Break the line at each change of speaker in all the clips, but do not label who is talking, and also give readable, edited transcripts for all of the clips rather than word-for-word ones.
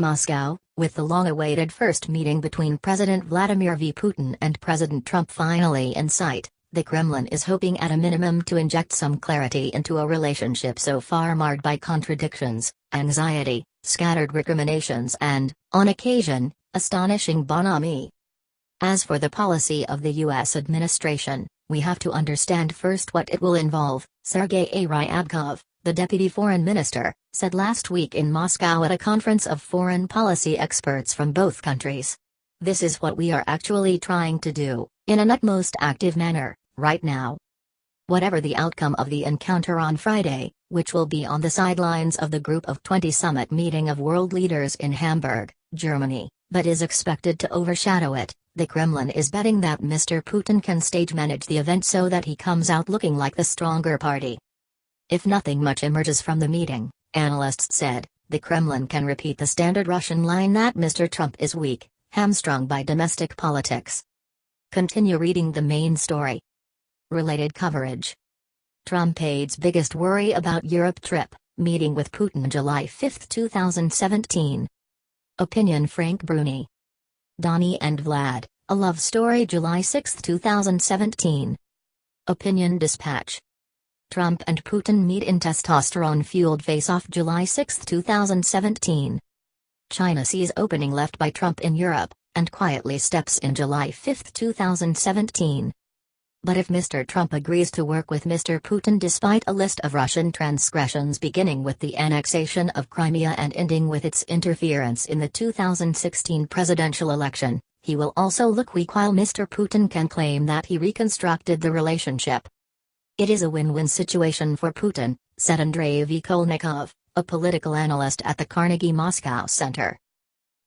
Moscow, with the long-awaited first meeting between President Vladimir V. Putin and President Trump finally in sight, the Kremlin is hoping at a minimum to inject some clarity into a relationship so far marred by contradictions, anxiety, scattered recriminations and, on occasion, astonishing bonhomie. As for the policy of the U.S. administration, we have to understand first what it will involve, Sergei Ryabkov, the deputy foreign minister, said last week in Moscow at a conference of foreign policy experts from both countries. This is what we are actually trying to do, in an utmost active manner, right now. Whatever the outcome of the encounter on Friday, which will be on the sidelines of the Group of 20 summit meeting of world leaders in Hamburg, Germany, but is expected to overshadow it, the Kremlin is betting that Mr. Putin can stage manage the event so that he comes out looking like the stronger party. If nothing much emerges from the meeting, analysts said, the Kremlin can repeat the standard Russian line that Mr. Trump is weak, hamstrung by domestic politics. Continue reading the main story. Related coverage. Trump aides' biggest worry about Europe trip, meeting with Putin July 5, 2017. Opinion Frank Bruni. Donnie and Vlad, a love story July 6, 2017. Opinion Dispatch. Trump and Putin meet in testosterone-fueled face-off July 6, 2017. China sees opening left by Trump in Europe, and quietly steps in July 5, 2017. But if Mr. Trump agrees to work with Mr. Putin despite a list of Russian transgressions beginning with the annexation of Crimea and ending with its interference in the 2016 presidential election, he will also look weak while Mr. Putin can claim that he reconstructed the relationship. It is a win-win situation for Putin, said Andrei Vikolnikov, a political analyst at the Carnegie Moscow Center.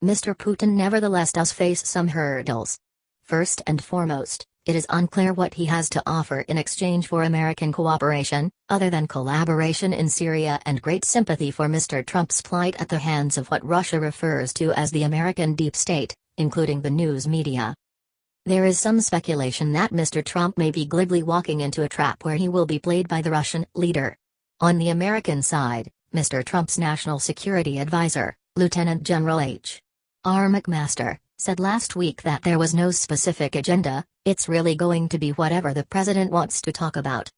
Mr. Putin nevertheless does face some hurdles. First and foremost, it is unclear what he has to offer in exchange for American cooperation, other than collaboration in Syria and great sympathy for Mr. Trump's plight at the hands of what Russia refers to as the American deep state, including the news media. There is some speculation that Mr. Trump may be glibly walking into a trap where he will be played by the Russian leader. On the American side, Mr. Trump's national security advisor, Lieutenant General H.R. McMaster, said last week that there was no specific agenda, it's really going to be whatever the president wants to talk about.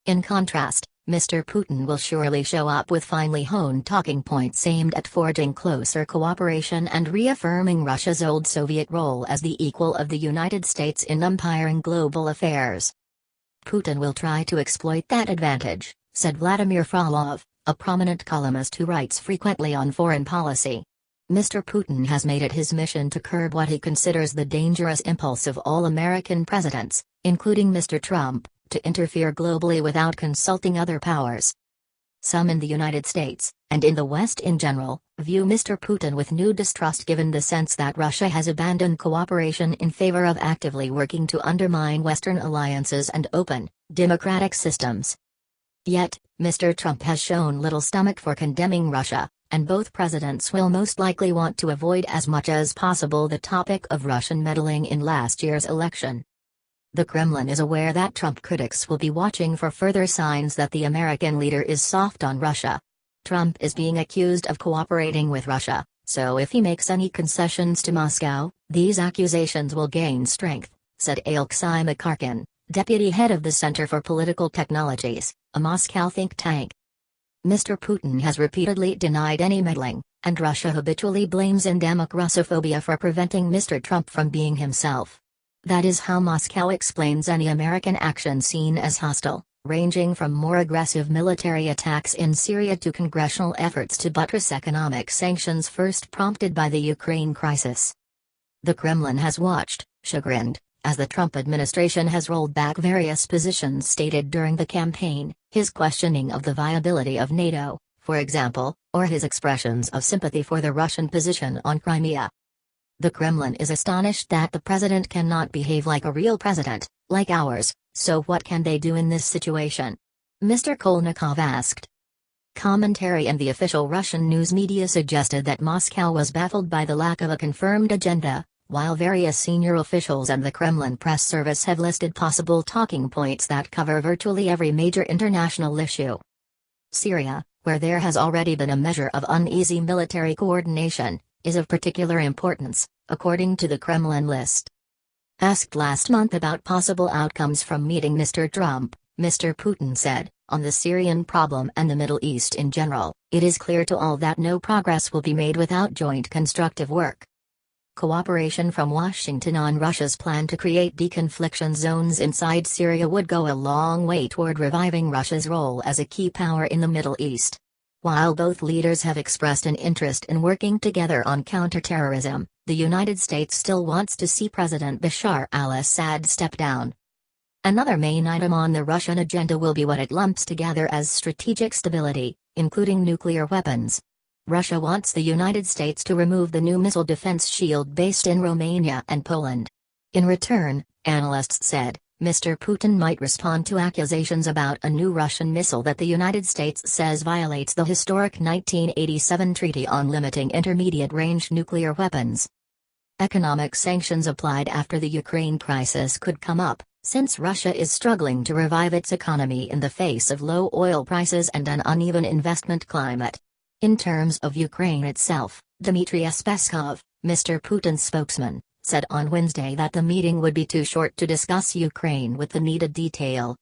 In contrast, Mr. Putin will surely show up with finely honed talking points aimed at forging closer cooperation and reaffirming Russia's old Soviet role as the equal of the United States in umpiring global affairs. Putin will try to exploit that advantage, said Vladimir Frolov, a prominent columnist who writes frequently on foreign policy. Mr. Putin has made it his mission to curb what he considers the dangerous impulse of all American presidents, including Mr. Trump, to interfere globally without consulting other powers. Some in the United States, and in the West in general, view Mr. Putin with new distrust given the sense that Russia has abandoned cooperation in favor of actively working to undermine Western alliances and open, democratic systems. Yet, Mr. Trump has shown little stomach for condemning Russia, and both presidents will most likely want to avoid as much as possible the topic of Russian meddling in last year's election. The Kremlin is aware that Trump critics will be watching for further signs that the American leader is soft on Russia. Trump is being accused of cooperating with Russia, so if he makes any concessions to Moscow, these accusations will gain strength, said Alexei Makarkin, deputy head of the Center for Political Technologies, a Moscow think tank. Mr. Putin has repeatedly denied any meddling, and Russia habitually blames endemic Russophobia for preventing Mr. Trump from being himself. That is how Moscow explains any American action seen as hostile, ranging from more aggressive military attacks in Syria to congressional efforts to buttress economic sanctions first prompted by the Ukraine crisis. The Kremlin has watched, chagrined, as the Trump administration has rolled back various positions stated during the campaign, his questioning of the viability of NATO, for example, or his expressions of sympathy for the Russian position on Crimea. The Kremlin is astonished that the president cannot behave like a real president, like ours, so what can they do in this situation? Mr. Kolnikov asked. Commentary in the official Russian news media suggested that Moscow was baffled by the lack of a confirmed agenda, while various senior officials and the Kremlin press service have listed possible talking points that cover virtually every major international issue. Syria, where there has already been a measure of uneasy military coordination, is of particular importance, according to the Kremlin list. Asked last month about possible outcomes from meeting Mr. Trump, Mr. Putin said, "On the Syrian problem and the Middle East in general, it is clear to all that no progress will be made without joint constructive work." Cooperation from Washington on Russia's plan to create deconfliction zones inside Syria would go a long way toward reviving Russia's role as a key power in the Middle East. While both leaders have expressed an interest in working together on counterterrorism, the United States still wants to see President Bashar al-Assad step down. Another main item on the Russian agenda will be what it lumps together as strategic stability, including nuclear weapons. Russia wants the United States to remove the new missile defense shield based in Romania and Poland. In return, analysts said, Mr. Putin might respond to accusations about a new Russian missile that the United States says violates the historic 1987 Treaty on Limiting Intermediate-Range Nuclear Weapons. Economic sanctions applied after the Ukraine crisis could come up, since Russia is struggling to revive its economy in the face of low oil prices and an uneven investment climate. In terms of Ukraine itself, Dmitry Peskov, Mr. Putin's spokesman, said on Wednesday that the meeting would be too short to discuss Ukraine with the needed detail.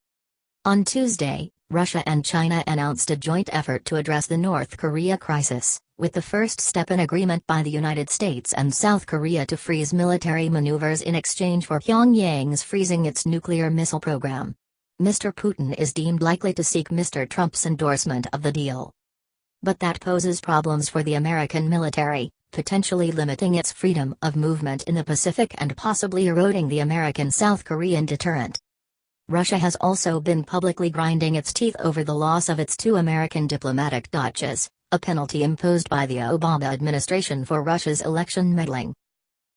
On Tuesday, Russia and China announced a joint effort to address the North Korea crisis, with the first step an agreement by the United States and South Korea to freeze military maneuvers in exchange for Pyongyang's freezing its nuclear missile program. Mr. Putin is deemed likely to seek Mr. Trump's endorsement of the deal. But that poses problems for the American military, potentially limiting its freedom of movement in the Pacific and possibly eroding the American-South Korean deterrent. Russia has also been publicly grinding its teeth over the loss of its 2 American diplomatic dodges, a penalty imposed by the Obama administration for Russia's election meddling.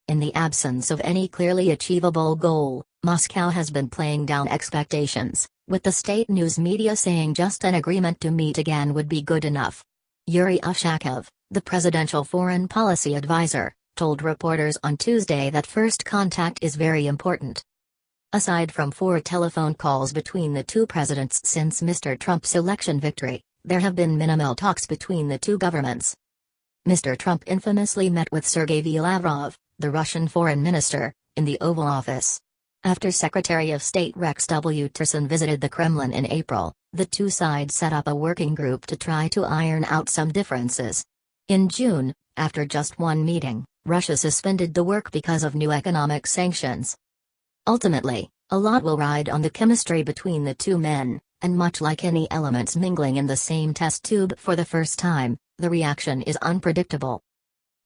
In the absence of any clearly achievable goal, Moscow has been playing down expectations, with the state news media saying just an agreement to meet again would be good enough. Yuri Ushakov, the presidential foreign policy advisor, told reporters on Tuesday that first contact is very important. Aside from 4 telephone calls between the 2 presidents since Mr. Trump's election victory, there have been minimal talks between the 2 governments. Mr. Trump infamously met with Sergei Lavrov, the Russian foreign minister, in the Oval Office. After Secretary of State Rex W. Tillerson visited the Kremlin in April, the 2 sides set up a working group to try to iron out some differences. In June, after just 1 meeting, Russia suspended the work because of new economic sanctions. Ultimately, a lot will ride on the chemistry between the 2 men, and much like any elements mingling in the same test tube for the first time, the reaction is unpredictable.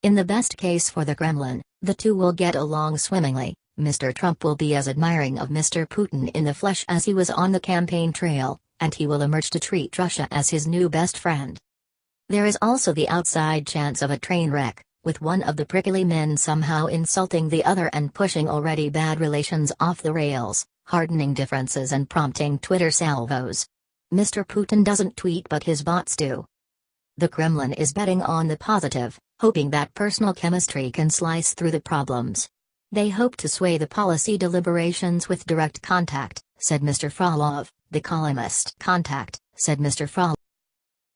In the best case for the Kremlin, the 2 will get along swimmingly. Mr. Trump will be as admiring of Mr. Putin in the flesh as he was on the campaign trail, and he will emerge to treat Russia as his new best friend. There is also the outside chance of a train wreck, with one of the prickly men somehow insulting the other and pushing already bad relations off the rails, hardening differences and prompting Twitter salvos. Mr. Putin doesn't tweet but his bots do. The Kremlin is betting on the positive, hoping that personal chemistry can slice through the problems. They hope to sway the policy deliberations with direct contact, said Mr. Frolov, the columnist. Contact, said Mr. Frolov.